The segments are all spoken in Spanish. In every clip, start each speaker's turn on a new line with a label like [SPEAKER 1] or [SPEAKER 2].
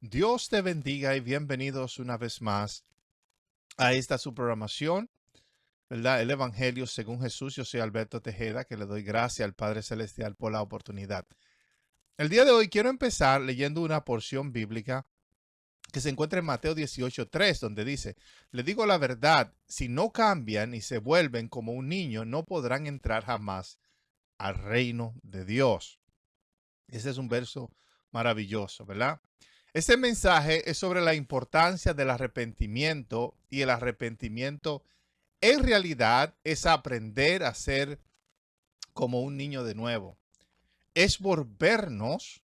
[SPEAKER 1] Dios te bendiga y bienvenidos una vez más a esta su programación, ¿verdad? El Evangelio según Jesús. Yo soy Alberto Tejeda, que le doy gracias al Padre Celestial por la oportunidad. El día de hoy quiero empezar leyendo una porción bíblica que se encuentra en Mateo 18:3, donde dice: le digo la verdad, si no cambian y se vuelven como un niño, no podrán entrar jamás al reino de Dios. Ese es un verso maravilloso, ¿verdad? Este mensaje es sobre la importancia del arrepentimiento, y el arrepentimiento en realidad es aprender a ser como un niño de nuevo. Es volvernos,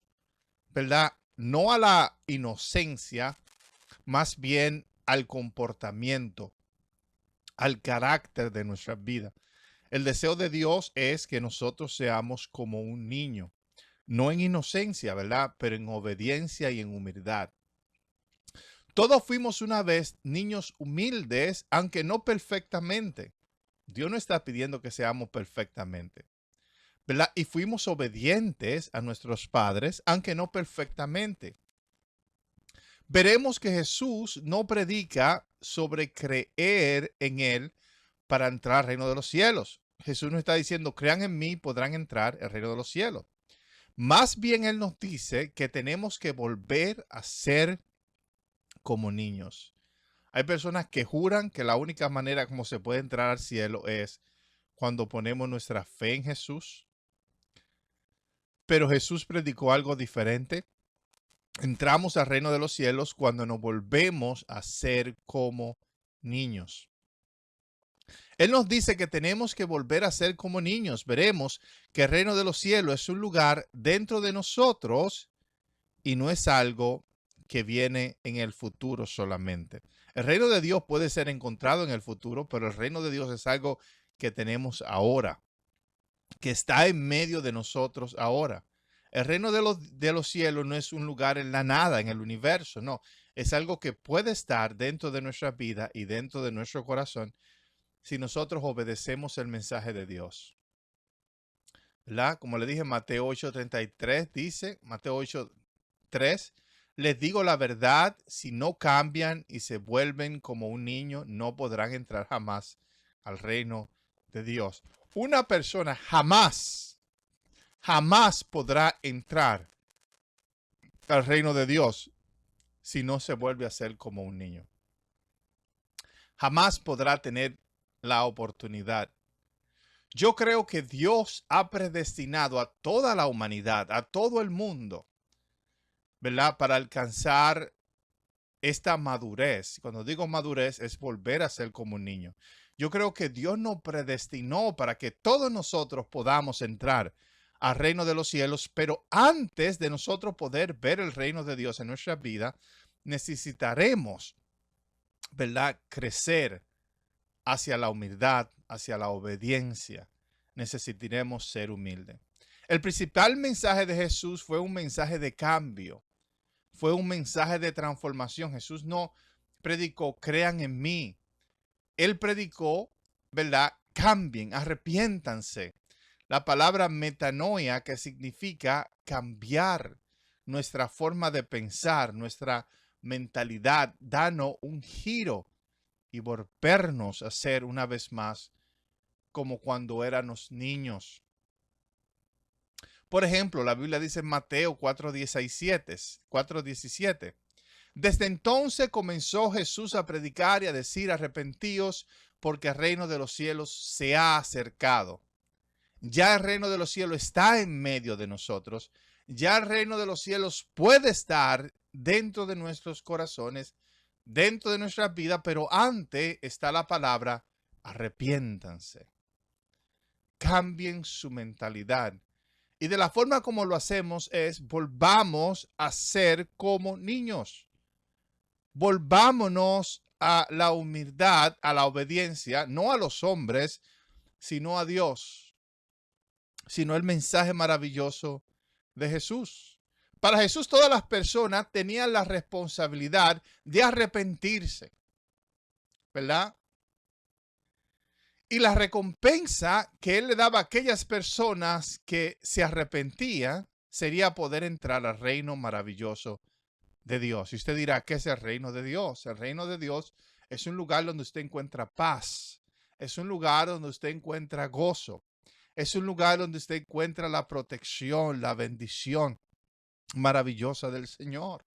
[SPEAKER 1] ¿verdad? No a la inocencia, más bien al comportamiento, al carácter de nuestra vida. El deseo de Dios es que nosotros seamos como un niño, no en inocencia, ¿verdad? Pero en obediencia y en humildad. Todos fuimos una vez niños humildes, aunque no perfectamente. Dios no está pidiendo que seamos perfectamente, ¿verdad? Y fuimos obedientes a nuestros padres, aunque no perfectamente. Veremos que Jesús no predica sobre creer en Él para entrar al reino de los cielos. Jesús nos está diciendo: crean en mí, podrán entrar al reino de los cielos. Más bien Él nos dice que tenemos que volver a ser como niños. Hay personas que juran que la única manera como se puede entrar al cielo es cuando ponemos nuestra fe en Jesús. Pero Jesús predicó algo diferente. Entramos al reino de los cielos cuando nos volvemos a ser como niños. Él nos dice que tenemos que volver a ser como niños. Veremos que el reino de los cielos es un lugar dentro de nosotros y no es algo que viene en el futuro solamente. El reino de Dios puede ser encontrado en el futuro, pero el reino de Dios es algo que tenemos ahora, que está en medio de nosotros ahora. El reino de los cielos no es un lugar en la nada, en el universo, no. Es algo que puede estar dentro de nuestra vida y dentro de nuestro corazón si nosotros obedecemos el mensaje de Dios, ¿verdad? Como le dije, Mateo 8:33 dice, Mateo 8:3: les digo la verdad, si no cambian y se vuelven como un niño, no podrán entrar jamás al reino de Dios. Una persona jamás podrá entrar al reino de Dios si no se vuelve a ser como un niño. Jamás podrá tener la oportunidad. Yo creo que Dios ha predestinado a toda la humanidad, a todo el mundo, ¿verdad? Para alcanzar esta madurez. Cuando digo madurez, es volver a ser como un niño. Yo creo que Dios nos predestinó para que todos nosotros podamos entrar al reino de los cielos, pero antes de nosotros poder ver el reino de Dios en nuestra vida, necesitaremos, ¿verdad?, crecer hacia la humildad, hacia la obediencia. Necesitaremos ser humildes. El principal mensaje de Jesús fue un mensaje de cambio, fue un mensaje de transformación. Jesús no predicó crean en mí. Él predicó, ¿verdad? Cambien, arrepiéntanse. La palabra metanoia, que significa cambiar nuestra forma de pensar, nuestra mentalidad, danos un giro y volvernos a ser una vez más como cuando éramos niños. Por ejemplo, la Biblia dice en Mateo 4:17. Desde entonces comenzó Jesús a predicar y a decir: arrepentíos, porque el reino de los cielos se ha acercado. Ya el reino de los cielos está en medio de nosotros. Ya el reino de los cielos puede estar dentro de nuestros corazones, dentro de nuestra vida, pero antes está la palabra: arrepiéntanse. Cambien su mentalidad. Y de la forma como lo hacemos es: volvamos a ser como niños. Volvámonos a la humildad, a la obediencia, no a los hombres, sino a Dios, sino el mensaje maravilloso de Jesús. Para Jesús, todas las personas tenían la responsabilidad de arrepentirse, ¿verdad? Y la recompensa que él le daba a aquellas personas que se arrepentían sería poder entrar al reino maravilloso de Dios. Y usted dirá, ¿qué es el reino de Dios? El reino de Dios es un lugar donde usted encuentra paz. Es un lugar donde usted encuentra gozo. Es un lugar donde usted encuentra la protección, la bendición maravillosa del Señor.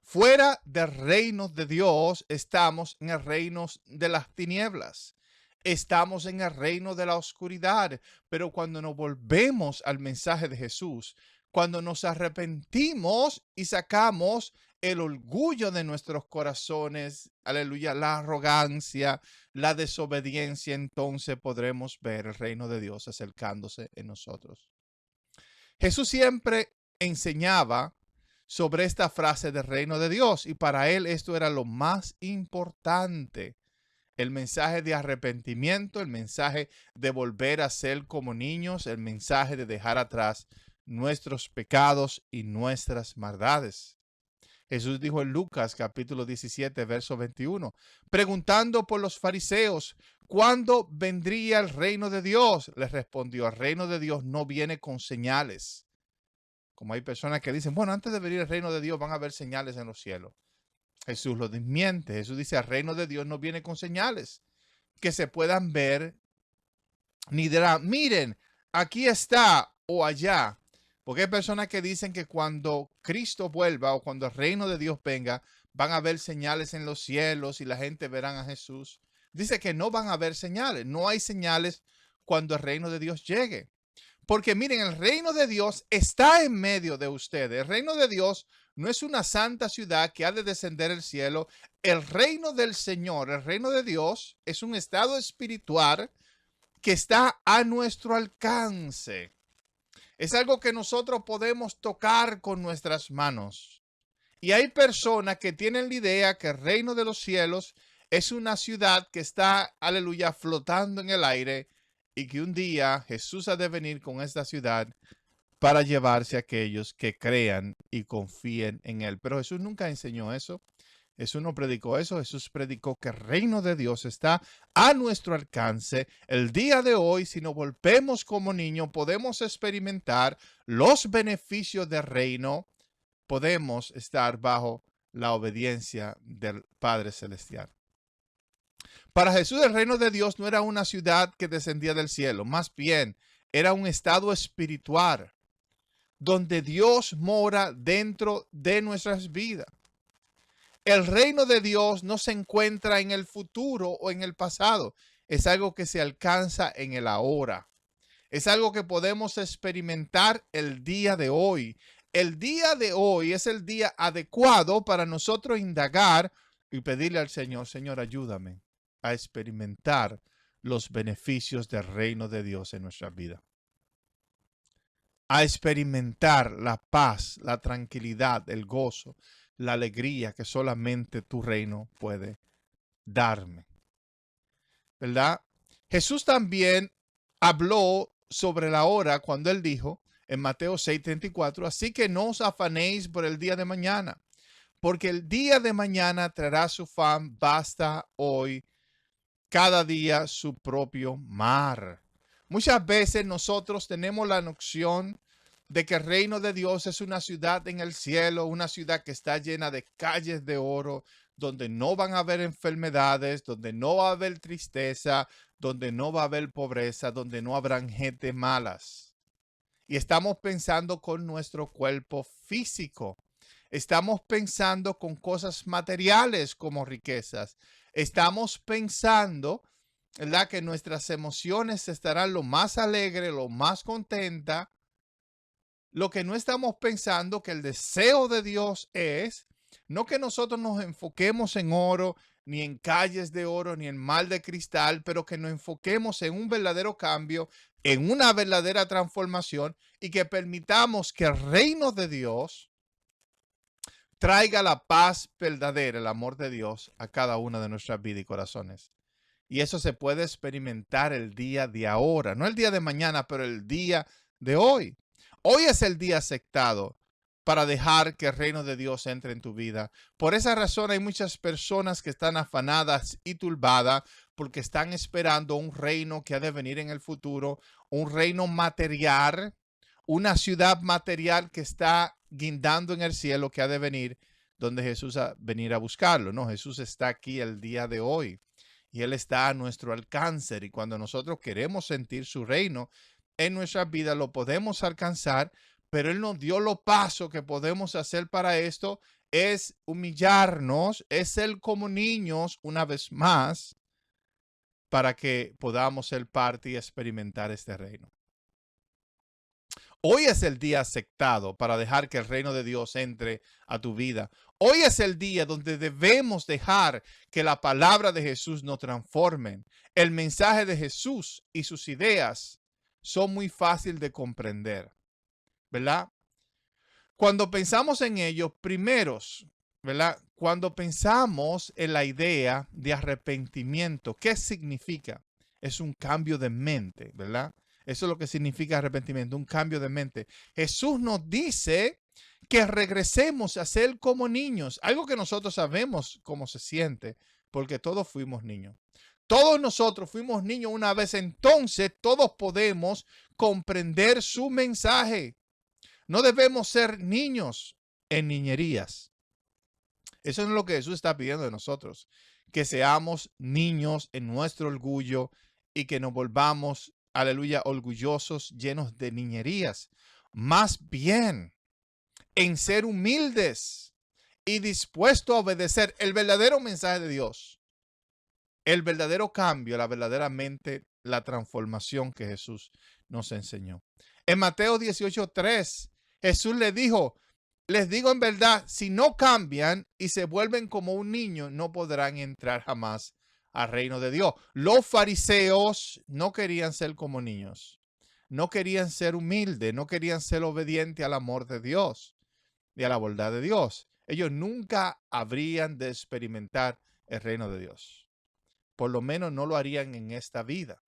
[SPEAKER 1] Fuera del reino de Dios, estamos en el reino de las tinieblas. Estamos en el reino de la oscuridad. Pero cuando nos volvemos al mensaje de Jesús, cuando nos arrepentimos y sacamos el orgullo de nuestros corazones, aleluya, la arrogancia, la desobediencia, entonces podremos ver el reino de Dios acercándose en nosotros. Jesús siempre enseñaba sobre esta frase del reino de Dios y para él esto era lo más importante. El mensaje de arrepentimiento, el mensaje de volver a ser como niños, el mensaje de dejar atrás nuestros pecados y nuestras maldades. Jesús dijo en Lucas capítulo 17, verso 21, preguntando por los fariseos, ¿cuándo vendría el reino de Dios? Les respondió, el reino de Dios no viene con señales. Como hay personas que dicen, bueno, antes de venir el reino de Dios van a haber señales en los cielos. Jesús lo desmiente. Jesús dice, el reino de Dios no viene con señales que se puedan ver, ni dirá, miren, aquí está o allá. Porque hay personas que dicen que cuando Cristo vuelva o cuando el reino de Dios venga, van a haber señales en los cielos y la gente verán a Jesús. Dice que no van a haber señales. No hay señales cuando el reino de Dios llegue. Porque miren, el reino de Dios está en medio de ustedes. El reino de Dios no es una santa ciudad que ha de descender el cielo. El reino del Señor, el reino de Dios, es un estado espiritual que está a nuestro alcance. Es algo que nosotros podemos tocar con nuestras manos. Y hay personas que tienen la idea que el reino de los cielos es una ciudad que está, aleluya, flotando en el aire y que un día Jesús ha de venir con esta ciudad para llevarse a aquellos que crean y confíen en él. Pero Jesús nunca enseñó eso. Jesús no predicó eso. Jesús predicó que el reino de Dios está a nuestro alcance. El día de hoy, si nos volvemos como niños, podemos experimentar los beneficios del reino. Podemos estar bajo la obediencia del Padre Celestial. Para Jesús el reino de Dios no era una ciudad que descendía del cielo, más bien era un estado espiritual donde Dios mora dentro de nuestras vidas. El reino de Dios no se encuentra en el futuro o en el pasado, es algo que se alcanza en el ahora. Es algo que podemos experimentar el día de hoy. El día de hoy es el día adecuado para nosotros indagar y pedirle al Señor, Señor, ayúdame a experimentar los beneficios del reino de Dios en nuestra vida. A experimentar la paz, la tranquilidad, el gozo, la alegría que solamente tu reino puede darme. ¿Verdad? Jesús también habló sobre la hora cuando él dijo en Mateo 6:34, así que no os afanéis por el día de mañana, porque el día de mañana traerá su afán, basta hoy cada día su propio mar. Muchas veces nosotros tenemos la noción de que el reino de Dios es una ciudad en el cielo, una ciudad que está llena de calles de oro, donde no van a haber enfermedades, donde no va a haber tristeza, donde no va a haber pobreza, donde no habrán gente malas. Y estamos pensando con nuestro cuerpo físico. Estamos pensando con cosas materiales como riquezas. Estamos pensando, ¿verdad?, que nuestras emociones estarán lo más alegre, lo más contenta. Lo que no estamos pensando que el deseo de Dios es no que nosotros nos enfoquemos en oro, ni en calles de oro, ni en mar de cristal, pero que nos enfoquemos en un verdadero cambio, en una verdadera transformación y que permitamos que el reino de Dios traiga la paz verdadera, el amor de Dios a cada una de nuestras vidas y corazones. Y eso se puede experimentar el día de ahora, no el día de mañana, pero el día de hoy. Hoy es el día aceptado para dejar que el reino de Dios entre en tu vida. Por esa razón hay muchas personas que están afanadas y turbadas porque están esperando un reino que ha de venir en el futuro, un reino material, una ciudad material que está guindando en el cielo que ha de venir, donde Jesús va a venir a buscarlo. No, Jesús está aquí el día de hoy y Él está a nuestro alcance. Y cuando nosotros queremos sentir su reino en nuestra vida, lo podemos alcanzar, pero Él nos dio los pasos que podemos hacer para esto. Es humillarnos, es ser como niños una vez más, para que podamos ser parte y experimentar este reino. Hoy es el día aceptado para dejar que el reino de Dios entre a tu vida. Hoy es el día donde debemos dejar que la palabra de Jesús nos transforme. El mensaje de Jesús y sus ideas son muy fáciles de comprender, ¿verdad? Cuando pensamos en ello, primeros, ¿verdad? Cuando pensamos en la idea de arrepentimiento, ¿qué significa? Es un cambio de mente, ¿verdad? Eso es lo que significa arrepentimiento, un cambio de mente. Jesús nos dice que regresemos a ser como niños, algo que nosotros sabemos cómo se siente, porque todos fuimos niños. Todos nosotros fuimos niños una vez, entonces todos podemos comprender su mensaje. No debemos ser niños en niñerías. Eso no es lo que Jesús está pidiendo de nosotros, que seamos niños en nuestro orgullo y que nos volvamos, aleluya, orgullosos, llenos de niñerías. Más bien, en ser humildes y dispuestos a obedecer el verdadero mensaje de Dios, el verdadero cambio, la verdaderamente la transformación que Jesús nos enseñó. En Mateo 18:3, Jesús le dijo, les digo en verdad, si no cambian y se vuelven como un niño, no podrán entrar jamás al reino de Dios. Los fariseos no querían ser como niños, no querían ser humildes, no querían ser obedientes al amor de Dios y a la bondad de Dios. Ellos nunca habrían de experimentar el reino de Dios. Por lo menos no lo harían en esta vida.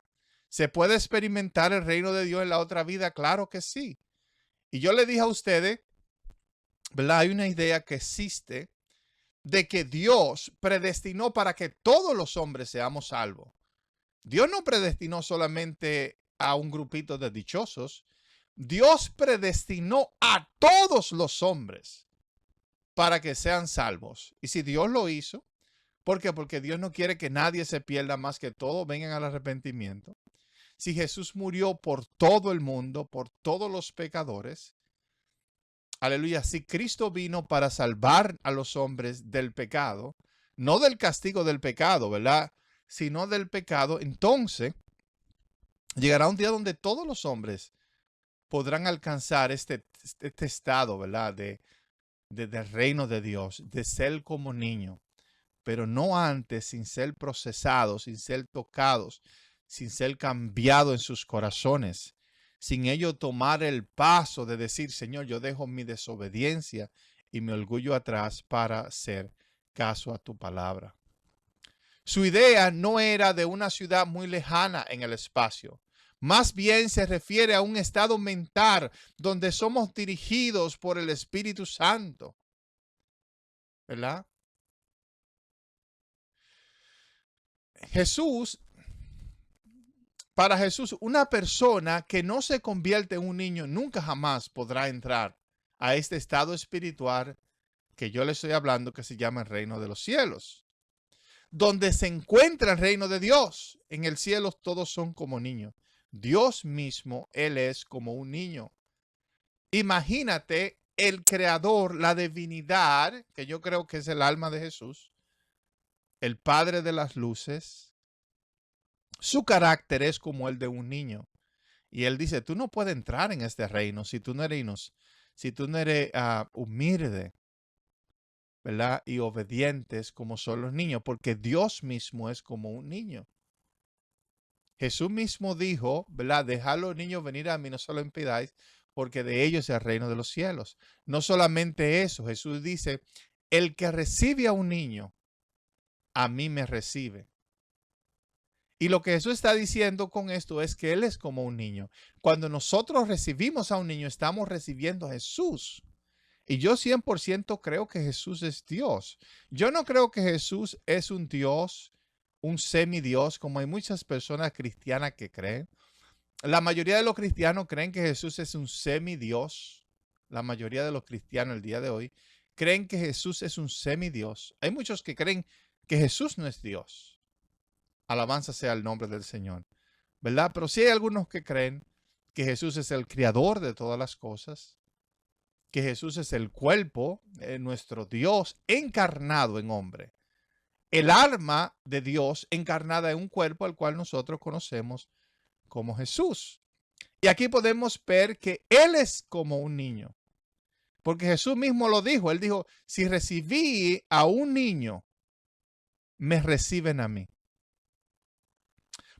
[SPEAKER 1] ¿Se puede experimentar el reino de Dios en la otra vida? Claro que sí. Y yo le dije a ustedes, ¿verdad? Hay una idea que existe de que Dios predestinó para que todos los hombres seamos salvos. Dios no predestinó solamente a un grupito de dichosos. Dios predestinó a todos los hombres para que sean salvos. Y si Dios lo hizo, ¿por qué? Porque Dios no quiere que nadie se pierda, más que todos vengan al arrepentimiento. Si Jesús murió por todo el mundo, por todos los pecadores, aleluya, si Cristo vino para salvar a los hombres del pecado, no del castigo del pecado, ¿verdad? Sino del pecado, entonces llegará un día donde todos los hombres podrán alcanzar este estado, ¿verdad? Del reino de Dios, de ser como niño, pero no antes, sin ser procesados, sin ser tocados, sin ser cambiados en sus corazones, sin ellos tomar el paso de decir, Señor, yo dejo mi desobediencia y mi orgullo atrás para hacer caso a tu palabra. Su idea no era de una ciudad muy lejana en el espacio. Más bien se refiere a un estado mental donde somos dirigidos por el Espíritu Santo, ¿verdad? Para Jesús, una persona que no se convierte en un niño nunca jamás podrá entrar a este estado espiritual que yo le estoy hablando, que se llama el reino de los cielos, donde se encuentra el reino de Dios. En el cielo todos son como niños. Dios mismo, Él es como un niño. Imagínate el creador, la divinidad, que yo creo que es el alma de Jesús, el Padre de las luces. Su carácter es como el de un niño. Y Él dice, tú no puedes entrar en este reino si tú no eres, humilde, ¿verdad? Y obedientes como son los niños, porque Dios mismo es como un niño. Jesús mismo dijo, ¿verdad? Dejad a los niños venir a mí, no solo impidáis, porque de ellos es el reino de los cielos. No solamente eso, Jesús dice, el que recibe a un niño, a mí me recibe. Y lo que Jesús está diciendo con esto es que Él es como un niño. Cuando nosotros recibimos a un niño, estamos recibiendo a Jesús. Y yo 100% creo que Jesús es Dios. Yo no creo que Jesús es un Dios, un semidios, como hay muchas personas cristianas que creen. La mayoría de los cristianos creen que Jesús es un semidios, la mayoría de los cristianos el día de hoy, creen que Jesús es un semidios. Hay muchos que creen que Jesús no es Dios. Alabanza sea el nombre del Señor, ¿verdad? Pero sí hay algunos que creen que Jesús es el creador de todas las cosas, que Jesús es el cuerpo, nuestro Dios encarnado en hombre, el alma de Dios encarnada en un cuerpo al cual nosotros conocemos como Jesús. Y aquí podemos ver que Él es como un niño, porque Jesús mismo lo dijo. Él dijo, si recibí a un niño, me reciben a mí.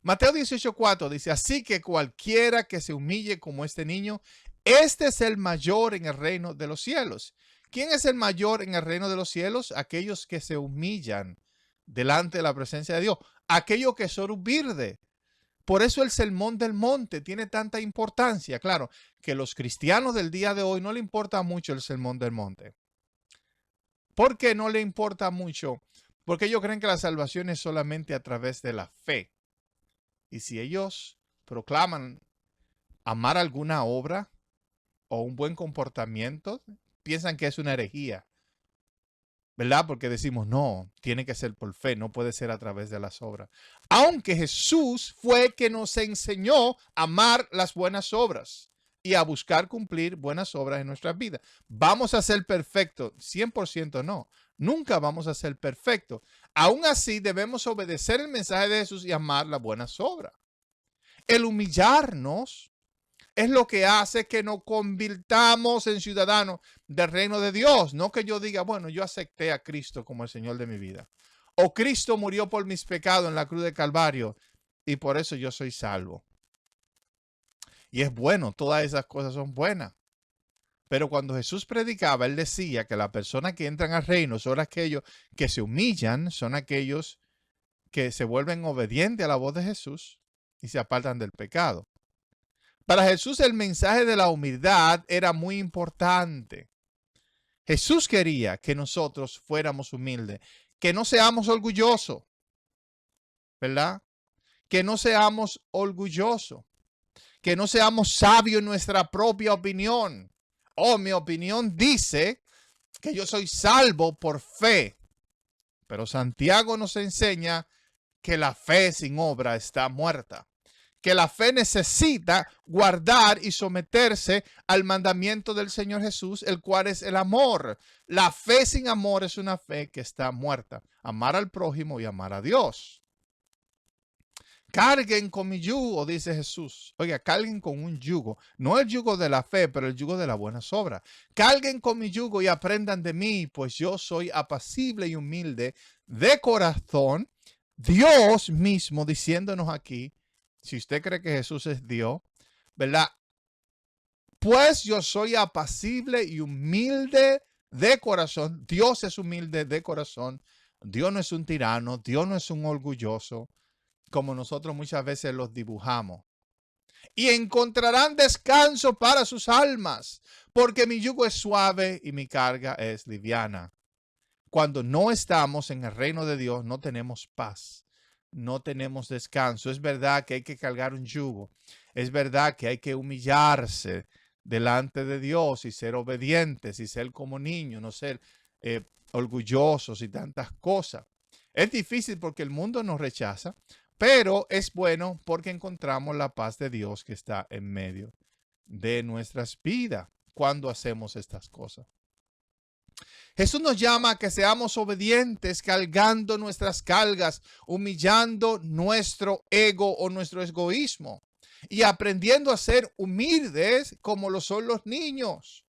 [SPEAKER 1] Mateo 18:4 dice, así que cualquiera que se humille como este niño, este es el mayor en el reino de los cielos. ¿Quién es el mayor en el reino de los cielos? Aquellos que se humillan delante de la presencia de Dios, aquellos que son humildes. Por eso el sermón del monte tiene tanta importancia. Claro, que los cristianos del día de hoy no le importa mucho el sermón del monte. ¿Por qué no le importa mucho? Porque ellos creen que la salvación es solamente a través de la fe. Y si ellos proclaman amar alguna obra o un buen comportamiento, piensan que es una herejía, ¿verdad? Porque decimos, no, tiene que ser por fe, no puede ser a través de las obras. Aunque Jesús fue que nos enseñó a amar las buenas obras y a buscar cumplir buenas obras en nuestras vidas. ¿Vamos a ser perfectos? 100% no. Nunca vamos a ser perfectos. Aún así, debemos obedecer el mensaje de Jesús y amar las buenas obras. El humillarnos es lo que hace que nos convirtamos en ciudadanos del reino de Dios. No que yo diga, bueno, yo acepté a Cristo como el Señor de mi vida. O Cristo murió por mis pecados en la cruz de Calvario y por eso yo soy salvo. Y es bueno, todas esas cosas son buenas. Pero cuando Jesús predicaba, él decía que las personas que entran al reino son aquellos que se humillan, son aquellos que se vuelven obedientes a la voz de Jesús y se apartan del pecado. Para Jesús el mensaje de la humildad era muy importante. Jesús quería que nosotros fuéramos humildes, que no seamos orgullosos, ¿verdad? Que no seamos orgullosos, que no seamos sabios en nuestra propia opinión. Oh, mi opinión dice que yo soy salvo por fe. Pero Santiago nos enseña que la fe sin obra está muerta. Que la fe necesita guardar y someterse al mandamiento del Señor Jesús, el cual es el amor. La fe sin amor es una fe que está muerta. Amar al prójimo y amar a Dios. Carguen con mi yugo, dice Jesús. Oiga, carguen con un yugo. No el yugo de la fe, pero el yugo de las buenas obras. Carguen con mi yugo y aprendan de mí, pues yo soy apacible y humilde de corazón. Dios mismo diciéndonos aquí, si usted cree que Jesús es Dios, ¿verdad? Pues yo soy apacible y humilde de corazón. Dios es humilde de corazón. Dios no es un tirano. Dios no es un orgulloso, como nosotros muchas veces los dibujamos. Y encontrarán descanso para sus almas, porque mi yugo es suave y mi carga es liviana. Cuando no estamos en el reino de Dios, no tenemos paz, no tenemos descanso. Es verdad que hay que cargar un yugo. Es verdad que hay que humillarse delante de Dios y ser obedientes y ser como niños, no ser orgullosos y tantas cosas. Es difícil porque el mundo nos rechaza, pero es bueno porque encontramos la paz de Dios que está en medio de nuestras vidas cuando hacemos estas cosas. Jesús nos llama a que seamos obedientes, cargando nuestras cargas, humillando nuestro ego o nuestro egoísmo y aprendiendo a ser humildes como lo son los niños.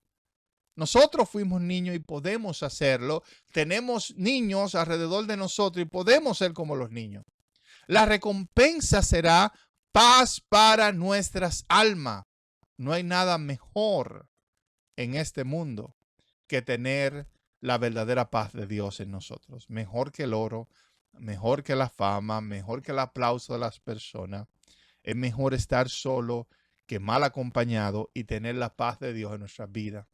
[SPEAKER 1] Nosotros fuimos niños y podemos hacerlo. Tenemos niños alrededor de nosotros y podemos ser como los niños. La recompensa será paz para nuestras almas. No hay nada mejor en este mundo que tener la verdadera paz de Dios en nosotros. Mejor que el oro, mejor que la fama, mejor que el aplauso de las personas. Es mejor estar solo que mal acompañado y tener la paz de Dios en nuestra vida.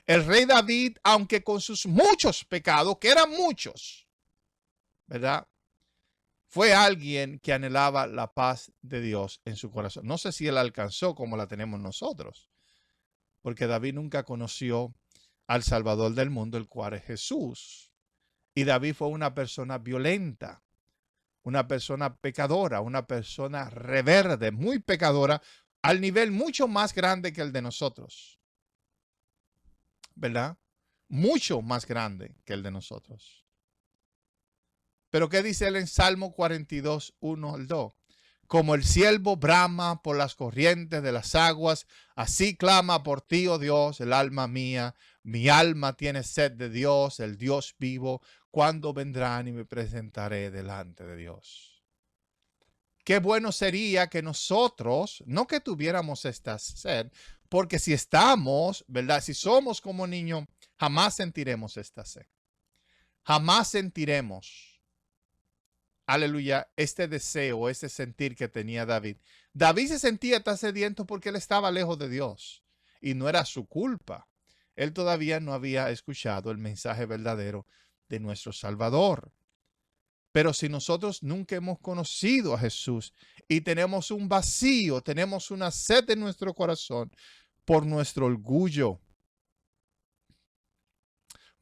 [SPEAKER 1] El rey David, aunque con sus muchos pecados, que eran muchos, ¿verdad? Fue alguien que anhelaba la paz de Dios en su corazón. No sé si él alcanzó como la tenemos nosotros, porque David nunca conoció al Salvador del mundo, el cual es Jesús. Y David fue una persona violenta, una persona pecadora, una persona rebelde, muy pecadora, al nivel mucho más grande que el de nosotros, ¿verdad? Mucho más grande que el de nosotros. Pero ¿qué dice él en Salmo 42, 1 al 2? Como el ciervo brama por las corrientes de las aguas, así clama por ti, oh Dios, el alma mía. Mi alma tiene sed de Dios, el Dios vivo. ¿Cuándo vendrán y me presentaré delante de Dios? Qué bueno sería que nosotros, no que tuviéramos esta sed, porque si estamos, ¿verdad? Si somos como niños, jamás sentiremos esta sed. Jamás sentiremos, aleluya, este deseo, este sentir que tenía David. David se sentía tan sediento porque él estaba lejos de Dios y no era su culpa. Él todavía no había escuchado el mensaje verdadero de nuestro Salvador. Pero si nosotros nunca hemos conocido a Jesús y tenemos un vacío, tenemos una sed en nuestro corazón por nuestro orgullo,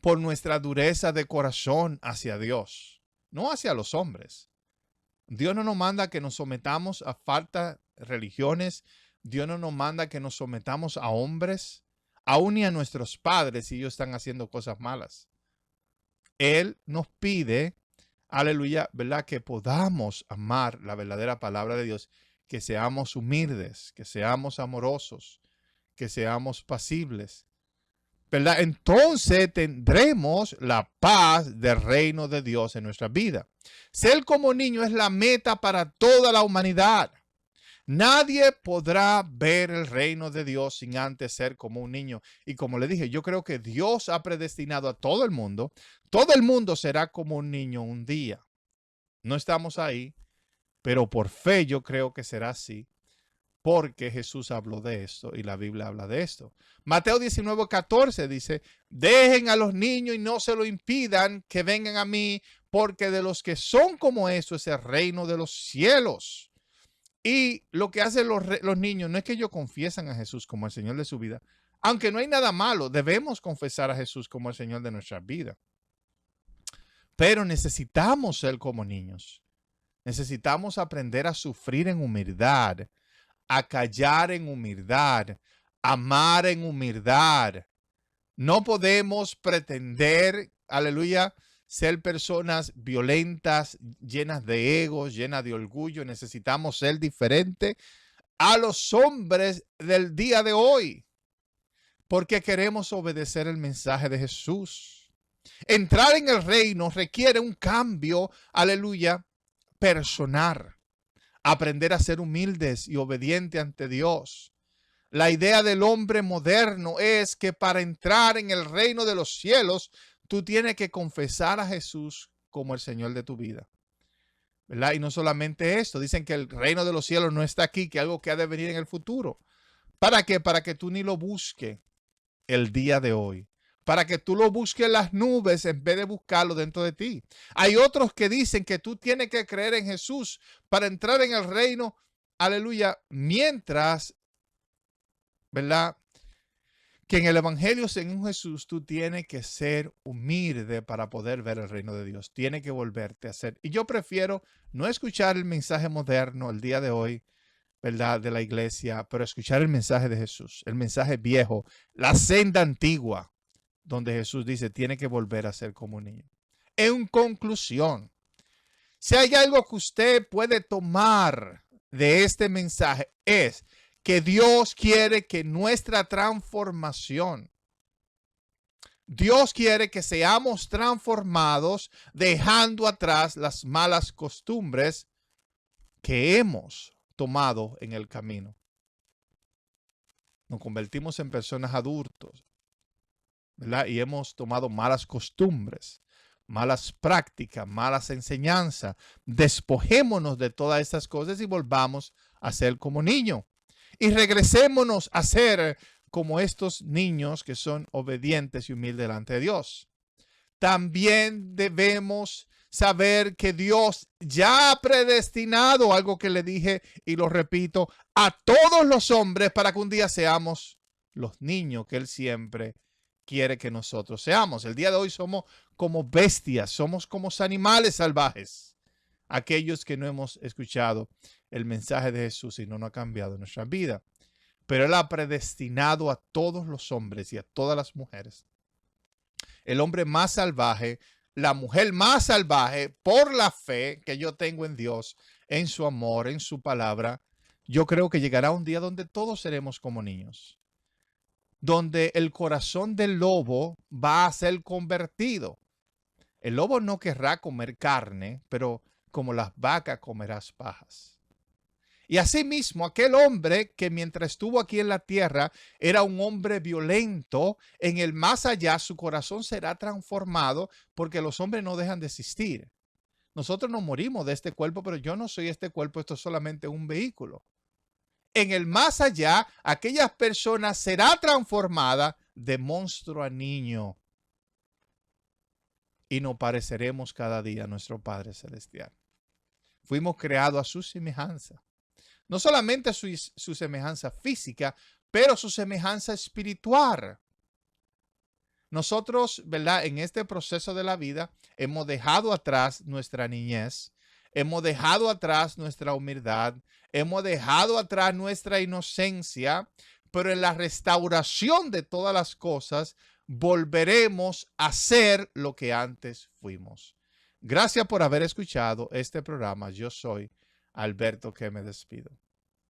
[SPEAKER 1] por nuestra dureza de corazón hacia Dios, no hacia los hombres. Dios no nos manda que nos sometamos a faltas religiones. Dios no nos manda que nos sometamos a hombres, aún ni a nuestros padres si ellos están haciendo cosas malas. Él nos pide, aleluya, ¿verdad? Que podamos amar la verdadera palabra de Dios, que seamos humildes, que seamos amorosos, que seamos pasibles, ¿verdad? Entonces tendremos la paz del reino de Dios en nuestra vida. Ser como niño es la meta para toda la humanidad. Nadie podrá ver el reino de Dios sin antes ser como un niño. Y como le dije, yo creo que Dios ha predestinado a todo el mundo. Todo el mundo será como un niño un día. No estamos ahí, pero por fe yo creo que será así, porque Jesús habló de esto y la Biblia habla de esto. Mateo 19:14 dice, dejen a los niños y no se lo impidan que vengan a mí, porque de los que son como eso es el reino de los cielos. Y lo que hacen los niños no es que ellos confiesan a Jesús como el Señor de su vida, aunque no hay nada malo, debemos confesar a Jesús como el Señor de nuestra vida. Pero necesitamos ser como niños. Necesitamos aprender a sufrir en humildad, a callar en humildad, amar en humildad. No podemos pretender, aleluya, ser personas violentas, llenas de egos, llenas de orgullo. Necesitamos ser diferentes a los hombres del día de hoy, porque queremos obedecer el mensaje de Jesús. Entrar en el reino requiere un cambio, aleluya, personal. Aprender a ser humildes y obedientes ante Dios. La idea del hombre moderno es que para entrar en el reino de los cielos, tú tienes que confesar a Jesús como el Señor de tu vida, ¿verdad? Y no solamente esto, dicen que el reino de los cielos no está aquí, que algo que ha de venir en el futuro. ¿Para qué? Para que tú ni lo busques el día de hoy. Para que tú lo busques en las nubes en vez de buscarlo dentro de ti. Hay otros que dicen que tú tienes que creer en Jesús para entrar en el reino, aleluya, mientras, ¿verdad? Que en el Evangelio según Jesús tú tienes que ser humilde para poder ver el reino de Dios. Tienes que volverte a ser. Y yo prefiero no escuchar el mensaje moderno el día de hoy, ¿verdad? De la iglesia, pero escuchar el mensaje de Jesús, el mensaje viejo, la senda antigua, donde Jesús dice, tiene que volver a ser como un niño. En conclusión, si hay algo que usted puede tomar de este mensaje, es que Dios quiere que nuestra transformación, Dios quiere que seamos transformados dejando atrás las malas costumbres que hemos tomado en el camino. Nos convertimos en personas adultos, ¿verdad? Y hemos tomado malas costumbres, malas prácticas, malas enseñanzas. Despojémonos de todas estas cosas y volvamos a ser como niños. Y regresémonos a ser como estos niños que son obedientes y humildes delante de Dios. También debemos saber que Dios ya ha predestinado, algo que le dije y lo repito, a todos los hombres para que un día seamos los niños que Él siempre quiere que nosotros seamos. El día de hoy somos como bestias, somos como animales salvajes. Aquellos que no hemos escuchado el mensaje de Jesús y no nos ha cambiado nuestra vida. Pero Él ha predestinado a todos los hombres y a todas las mujeres. El hombre más salvaje, la mujer más salvaje, por la fe que yo tengo en Dios, en su amor, en su palabra, yo creo que llegará un día donde todos seremos como niños, donde el corazón del lobo va a ser convertido. El lobo no querrá comer carne, pero como las vacas comerás pajas. Y asimismo, aquel hombre que mientras estuvo aquí en la tierra era un hombre violento, en el más allá su corazón será transformado porque los hombres no dejan de existir. Nosotros nos morimos de este cuerpo, pero yo no soy este cuerpo, esto es solamente un vehículo. En el más allá, aquellas personas será transformada de monstruo a niño. Y nos pareceremos cada día a nuestro Padre Celestial. Fuimos creados a su semejanza. No solamente su semejanza física, pero su semejanza espiritual. Nosotros, ¿verdad? En este proceso de la vida hemos dejado atrás nuestra niñez, hemos dejado atrás nuestra humildad, hemos dejado atrás nuestra inocencia, pero en la restauración de todas las cosas volveremos a ser lo que antes fuimos. Gracias por haber escuchado este programa. Yo soy Alberto, que me despido.